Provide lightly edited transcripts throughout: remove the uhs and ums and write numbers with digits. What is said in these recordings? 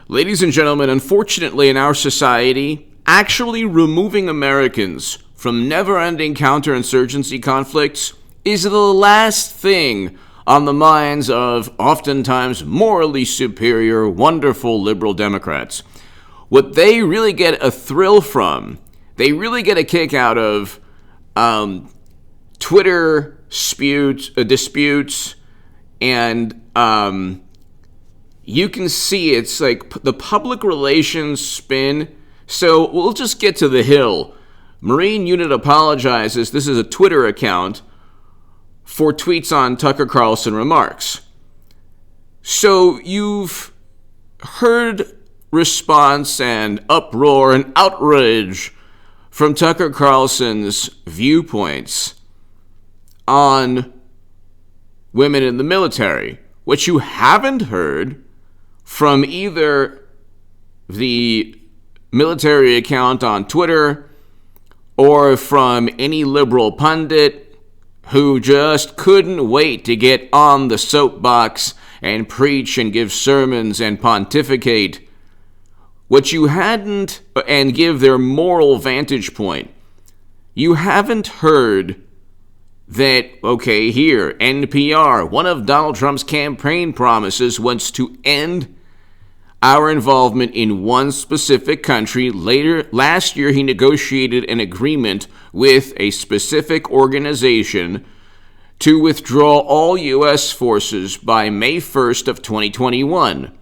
Ladies and gentlemen, unfortunately in our society, actually removing Americans from never-ending counterinsurgency conflicts is the last thing on the minds of oftentimes morally superior, wonderful liberal Democrats. What they really get a thrill from, they really get a kick out of Twitter disputes, and you can see it's like the public relations spin. So we'll just get to the Hill. Marine Unit apologizes. This is a Twitter account for tweets on Tucker Carlson remarks. So you've heard response and uproar and outrage from Tucker Carlson's viewpoints on women in the military. What you haven't heard from either the military account on Twitter or from any liberal pundit who just couldn't wait to get on the soapbox and preach and give sermons and pontificate, what you hadn't, and give their moral vantage point, you haven't heard that, okay, here, NPR, one of Donald Trump's campaign promises was to end our involvement in one specific country. Last year, he negotiated an agreement with a specific organization to withdraw all U.S. forces by May 1st of 2021.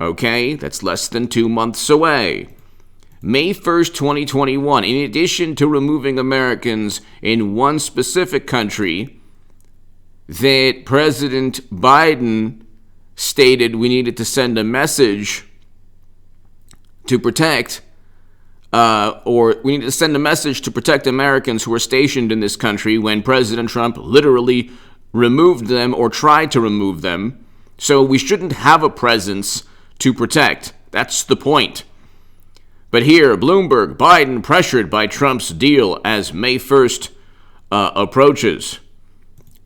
Okay, that's less than 2 months away. May 1st, 2021, in addition to removing Americans in one specific country, that President Biden stated we needed to send a message to protect, or we need to send a message to protect Americans who are stationed in this country, when President Trump literally removed them or tried to remove them. So we shouldn't have a presence to protect. That's the point. But here, Bloomberg, Biden pressured by Trump's deal as May 1st approaches.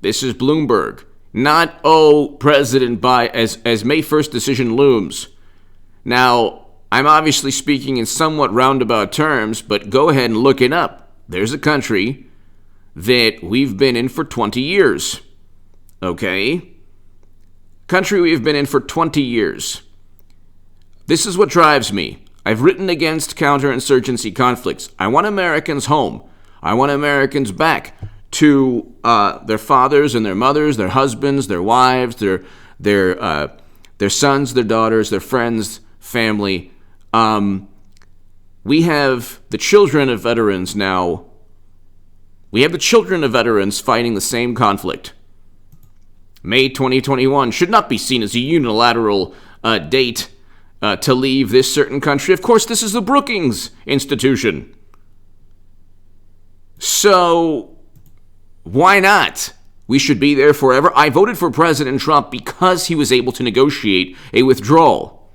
This is Bloomberg. Not, President Biden, as May 1st decision looms. Now, I'm obviously speaking in somewhat roundabout terms, but go ahead and look it up. There's a country that we've been in for 20 years. Okay? Country we've been in for 20 years. This is what drives me. I've written against counterinsurgency conflicts. I want Americans home. I want Americans back to their fathers and their mothers, their husbands, their wives, their sons, their daughters, their friends, family. We have the children of veterans now. We have the children of veterans fighting the same conflict. May 2021 should not be seen as a unilateral date to leave this certain country. Of course, this is the Brookings Institution. So why not? We should be there forever. I voted for President Trump because he was able to negotiate a withdrawal.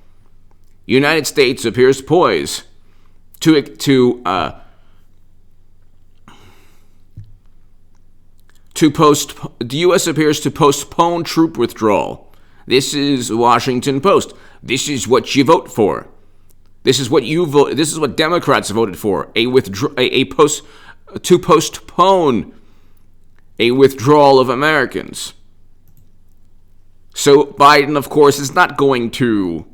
The United States appears poised the U.S. appears to postpone troop withdrawal. This is the Washington Post. This is what you vote for. This is what you vote. This is what Democrats voted for: to postpone a withdrawal of Americans. So Biden, of course, is not going to.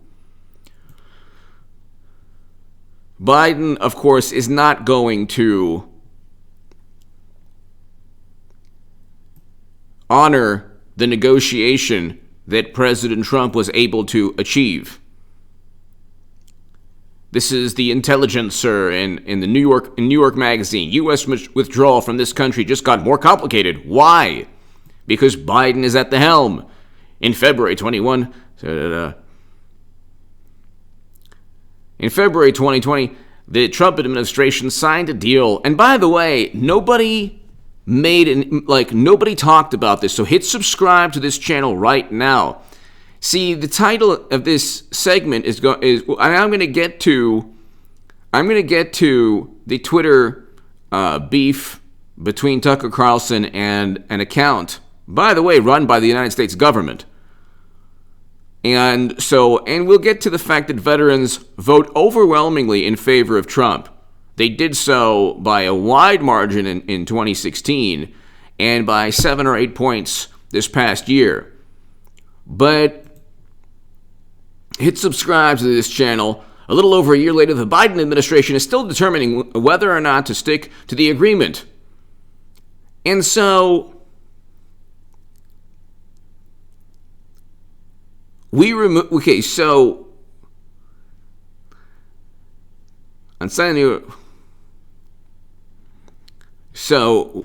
Honor the negotiation that President Trump was able to achieve. This is the Intelligencer in the New York Magazine. U.S. withdrawal from this country just got more complicated. Why? Because Biden is at the helm. In February 2020, the Trump administration signed a deal. And by the way, nobody talked about this. So hit subscribe to this channel right now. See, the title of this segment is I'm going to get to the Twitter beef between Tucker Carlson and an account, by the way, run by the United States government. And we'll get to the fact that veterans vote overwhelmingly in favor of Trump. They did so by a wide margin in 2016 and by 7 or 8 points this past year. But hit subscribe to this channel. A little over a year later, the Biden administration is still determining whether or not to stick to the agreement. And so I'm sending you. So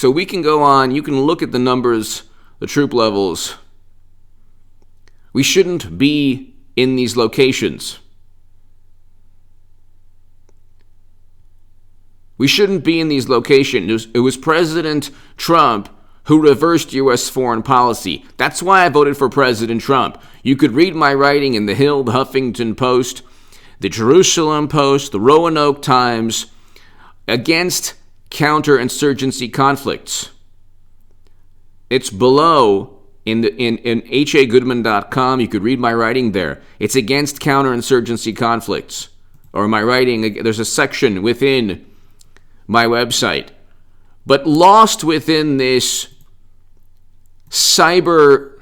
we can go on. You can look at the numbers, the troop levels. We shouldn't be in these locations. We shouldn't be in these locations. It was President Trump who reversed U.S. foreign policy. That's why I voted for President Trump. You could read my writing in The Hill, the Huffington Post, the Jerusalem Post, the Roanoke Times, against counterinsurgency conflicts. It's below in hagoodman.com. You could read my writing there. It's against counterinsurgency conflicts. Or my writing, there's a section within my website. But lost within this cyber,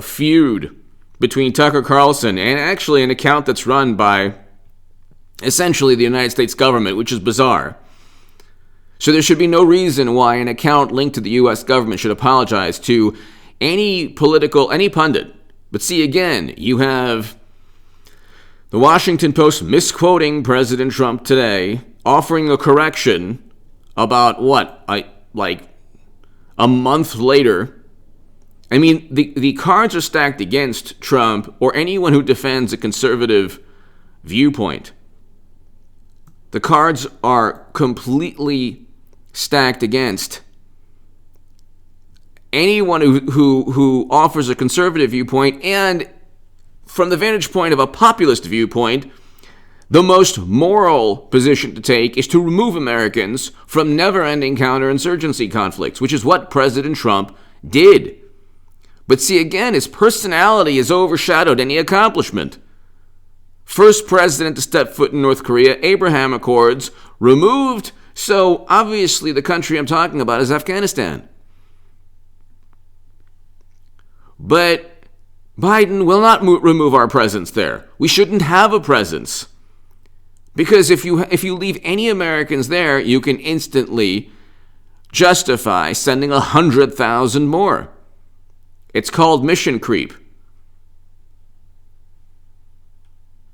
feud between Tucker Carlson and actually an account that's run by essentially the United States government, which is bizarre. So there should be no reason why an account linked to the U.S. government should apologize to any pundit. But see, again, you have the Washington Post misquoting President Trump today, offering a correction about a month later. I mean, the cards are stacked against Trump or anyone who defends a conservative viewpoint. The cards are completely stacked against anyone who offers a conservative viewpoint, and from the vantage point of a populist viewpoint, the most moral position to take is to remove Americans from never-ending counterinsurgency conflicts, which is what President Trump did. But see, again, his personality has overshadowed any accomplishment. First president to step foot in North Korea, Abraham Accords, removed. So obviously the country I'm talking about is Afghanistan. But Biden will not remove our presence there. We shouldn't have a presence. Because if you leave any Americans there, you can instantly justify sending 100,000 more. It's called mission creep.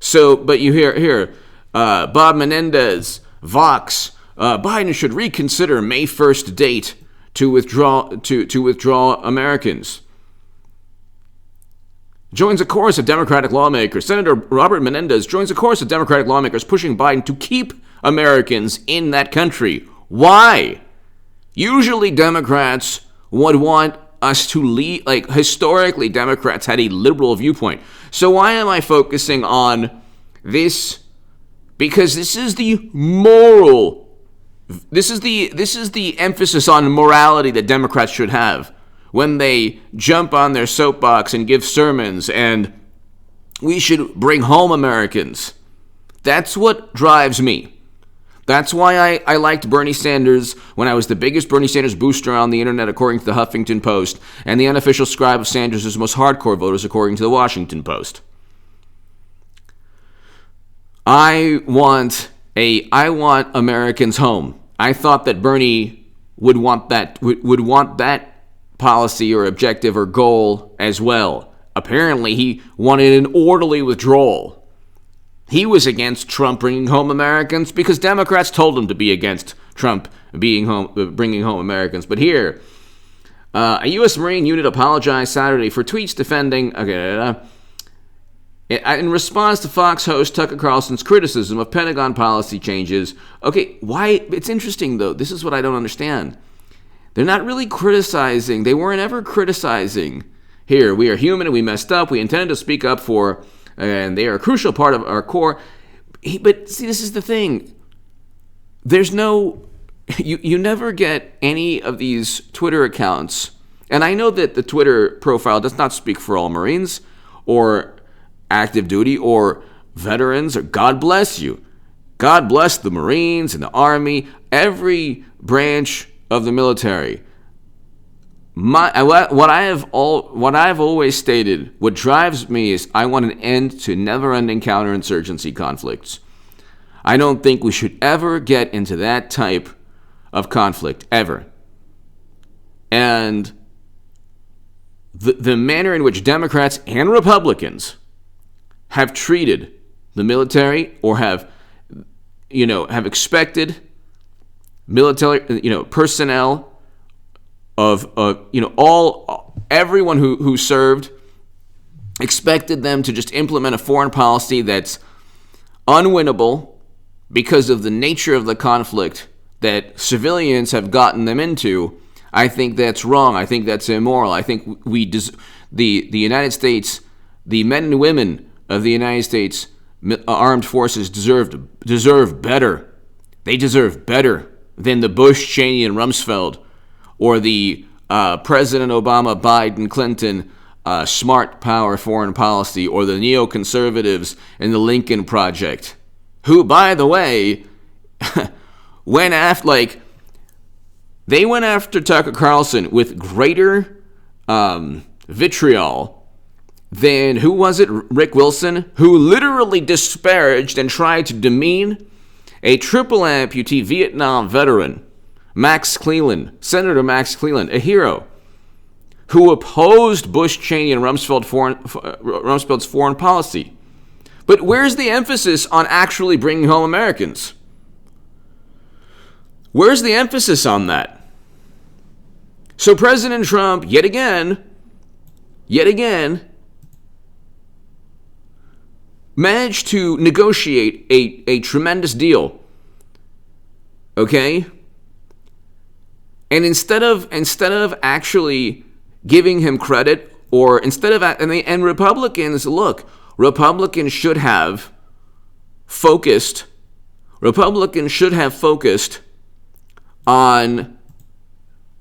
So, but you hear here, Bob Menendez, Vox, Biden should reconsider May 1st date to withdraw Americans. Joins a chorus of Democratic lawmakers. Senator Robert Menendez joins a chorus of Democratic lawmakers pushing Biden to keep Americans in that country. Why? Usually Democrats would want us to lead, historically Democrats had a liberal viewpoint. So why am I focusing on this? Because this is the emphasis on morality that Democrats should have when they jump on their soapbox and give sermons, and we should bring home Americans. That's what drives me. That's why I liked Bernie Sanders when I was the biggest Bernie Sanders booster on the internet, according to the Huffington Post, and the unofficial scribe of Sanders' most hardcore voters, according to the Washington Post. I want Americans home. I thought that Bernie would want that policy or objective or goal as well. Apparently, he wanted an orderly withdrawal. He was against Trump bringing home Americans because Democrats told him to be against Trump bringing home Americans. But here, a U.S. Marine unit apologized Saturday for tweets defending... in response to Fox host Tucker Carlson's criticism of Pentagon policy changes. Okay, why? It's interesting, though. This is what I don't understand. They're not really criticizing. They weren't ever criticizing. Here, we are human and we messed up. We intended to speak up for... and they are a crucial part of our core. But see, this is the thing. There's no... You never get any of these Twitter accounts. And I know that the Twitter profile does not speak for all Marines or active duty or veterans, or God bless you. God bless the Marines and the Army, every branch of the military. What I've always stated, what drives me is I want an end to never-ending counterinsurgency conflicts. I don't think we should ever get into that type of conflict, ever. And the manner in which Democrats and Republicans have treated the military, or have expected military, personnel of everyone who served, expected them to just implement a foreign policy that's unwinnable because of the nature of the conflict that civilians have gotten them into. I think that's wrong. I think that's immoral. I think the United States, the men and women of the United States armed forces deserve better. They deserve better than the Bush, Cheney, and Rumsfeld, or the President Obama, Biden, Clinton smart power foreign policy, or the neoconservatives and the Lincoln Project, who, by the way, went after Tucker Carlson with greater vitriol than, who was it, Rick Wilson, who literally disparaged and tried to demean a triple amputee Vietnam veteran, Max Cleland, Senator Max Cleland, a hero, who opposed Bush, Cheney, and Rumsfeld's foreign policy. But where's the emphasis on actually bringing home Americans? Where's the emphasis on that? So President Trump, yet again, managed to negotiate a tremendous deal. Okay? And instead of actually giving him credit, or and Republicans should have focused on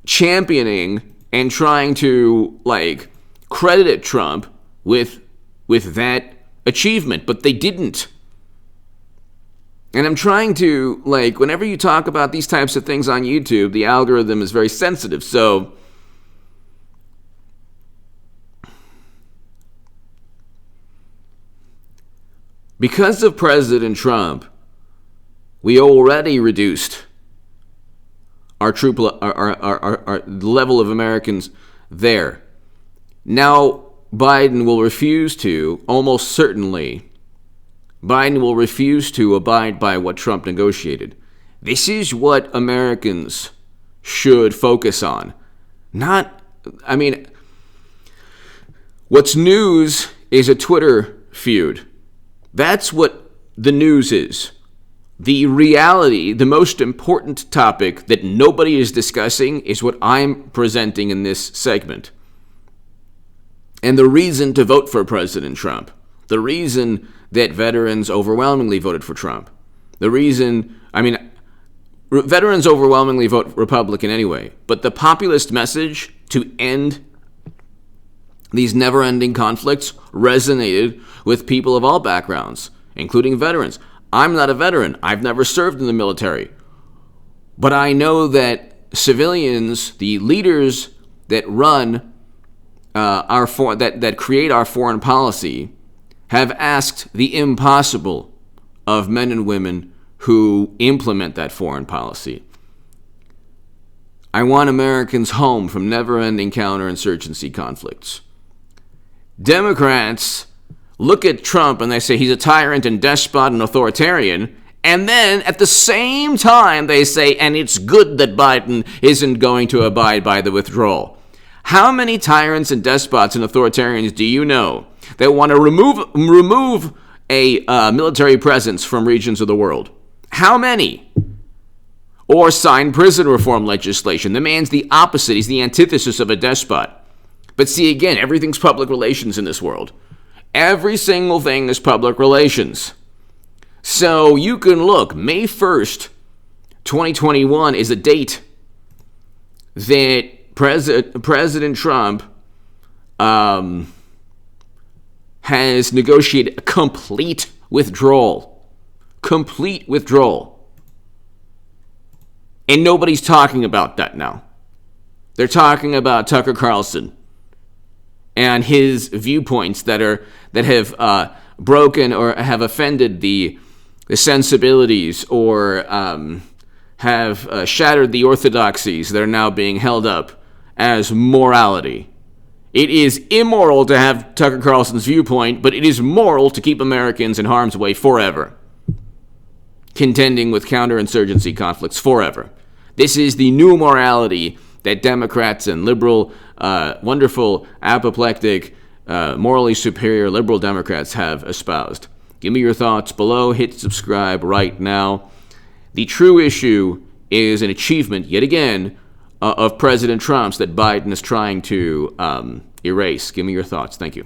championing and trying to credit Trump with that achievement, but they didn't. And I'm trying to, whenever you talk about these types of things on YouTube, the algorithm is very sensitive. So because of President Trump, we already reduced our level of Americans there. Now Biden will refuse to, almost certainly, abide by what Trump negotiated. This is what Americans should focus on. What's news is a Twitter feud. That's what the news is. The reality, the most important topic that nobody is discussing, is what I'm presenting in this segment. And the reason to vote for President Trump. The reason that veterans overwhelmingly voted for Trump. Veterans overwhelmingly vote Republican anyway. But the populist message to end these never-ending conflicts resonated with people of all backgrounds, including veterans. I'm not a veteran. I've never served in the military. But I know that civilians, the leaders that run that create our foreign policy, have asked the impossible of men and women who implement that foreign policy. I want Americans home from never-ending counterinsurgency conflicts. Democrats look at Trump and they say he's a tyrant and despot and authoritarian, and then at the same time they say, and it's good that Biden isn't going to abide by the withdrawal. How many tyrants and despots and authoritarians do you know that want to remove a military presence from regions of the world? How many? Or sign prison reform legislation. The man's the opposite. He's the antithesis of a despot. But see, again, everything's public relations in this world. Every single thing is public relations. So you can look, May 1st, 2021 is a date that President Trump has negotiated a complete withdrawal. Complete withdrawal. And nobody's talking about that now. They're talking about Tucker Carlson and his viewpoints that have broken or have offended the sensibilities or have shattered the orthodoxies that are now being held up as morality. It is immoral to have Tucker Carlson's viewpoint, but it is moral to keep Americans in harm's way forever, contending with counterinsurgency conflicts forever. This is the new morality that Democrats and liberal, wonderful, apoplectic, morally superior liberal Democrats have espoused. Give me your thoughts below. Hit subscribe right now. The true issue is an achievement, yet again, of President Trump's that Biden is trying to erase. Give me your thoughts. Thank you.